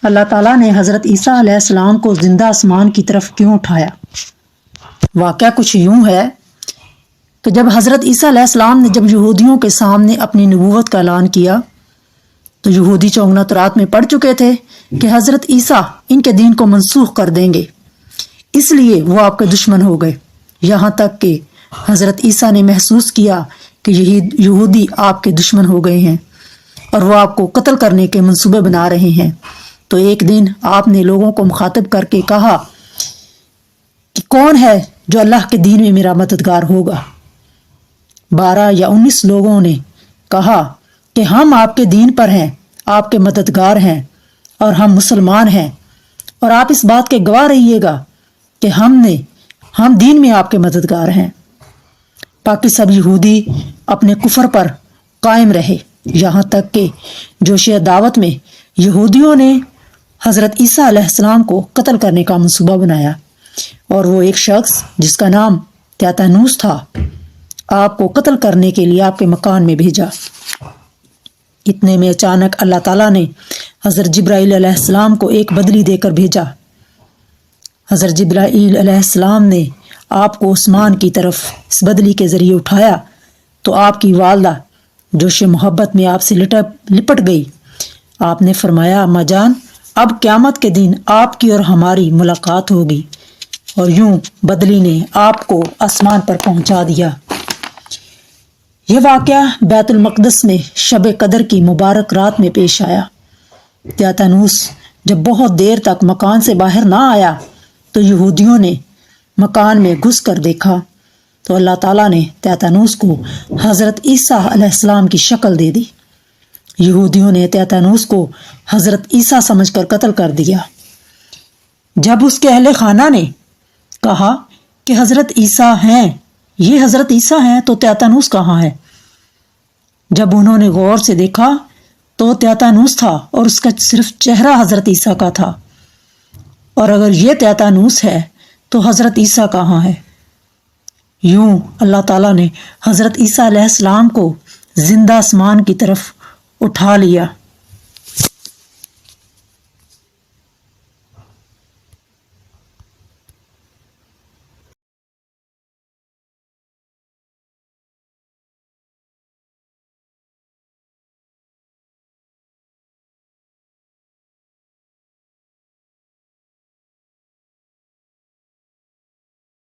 اللہ تعالیٰ نے حضرت عیسیٰ علیہ السلام کو زندہ آسمان کی طرف کیوں اٹھایا؟ واقعہ کچھ یوں ہے کہ جب حضرت عیسیٰ علیہ السلام نے جب یہودیوں کے سامنے اپنی نبوت کا اعلان کیا تو یہودی چونگنا طرات میں پڑ چکے تھے کہ حضرت عیسیٰ ان کے دین کو منسوخ کر دیں گے، اس لیے وہ آپ کے دشمن ہو گئے، یہاں تک کہ حضرت عیسیٰ نے محسوس کیا کہ یہودی آپ کے دشمن ہو گئے ہیں اور وہ آپ کو قتل کرنے کے منصوبے بنا رہے ہیں۔ تو ایک دن آپ نے لوگوں کو مخاطب کر کے کہا کہ کون ہے جو اللہ کے دین میں میرا مددگار ہوگا؟ 12 یا 19 لوگوں نے کہا کہ ہم آپ کے دین پر ہیں، آپ کے مددگار ہیں اور ہم مسلمان ہیں، اور آپ اس بات کے گواہ رہیے گا کہ ہم دین میں آپ کے مددگار ہیں۔ باقی سب یہودی اپنے کفر پر قائم رہے، یہاں تک کہ جوش دعوت میں یہودیوں نے حضرت عیسیٰ علیہ السلام کو قتل کرنے کا منصوبہ بنایا، اور وہ ایک شخص جس کا نام تیاتانوس تھا آپ کو قتل کرنے کے لیے آپ کے مکان میں بھیجا۔ اتنے میں اچانک اللہ تعالیٰ نے حضرت جبرائیل علیہ السلام کو ایک بدلی دے کر بھیجا۔ حضرت جبرائیل علیہ السلام نے آپ کو آسمان کی طرف اس بدلی کے ذریعے اٹھایا تو آپ کی والدہ جوش محبت میں آپ سے لپٹ گئی۔ آپ نے فرمایا، اماں جان، اب قیامت کے دن آپ کی اور ہماری ملاقات ہوگی، اور یوں بدلی نے آپ کو آسمان پر پہنچا دیا۔ یہ واقعہ بیت المقدس میں شب قدر کی مبارک رات میں پیش آیا۔ تیاتانوس جب بہت دیر تک مکان سے باہر نہ آیا تو یہودیوں نے مکان میں گھس کر دیکھا تو اللہ تعالیٰ نے تیاتانوس کو حضرت عیسیٰ علیہ السلام کی شکل دے دی۔ یہودیوں نے تیاتانوس کو حضرت عیسیٰ سمجھ کر قتل کر دیا۔ جب اس کے اہل خانہ نے کہا کہ حضرت عیسیٰ ہیں، یہ حضرت عیسیٰ ہیں، تو تیاتانوس کہاں ہے؟ جب انہوں نے غور سے دیکھا تو تیاتانوس تھا اور اس کا صرف چہرہ حضرت عیسیٰ کا تھا، اور اگر یہ تیاتانوس ہے تو حضرت عیسیٰ کہاں ہے؟ یوں اللہ تعالیٰ نے حضرت عیسیٰ علیہ السلام کو زندہ آسمان کی طرف اٹھا لیا۔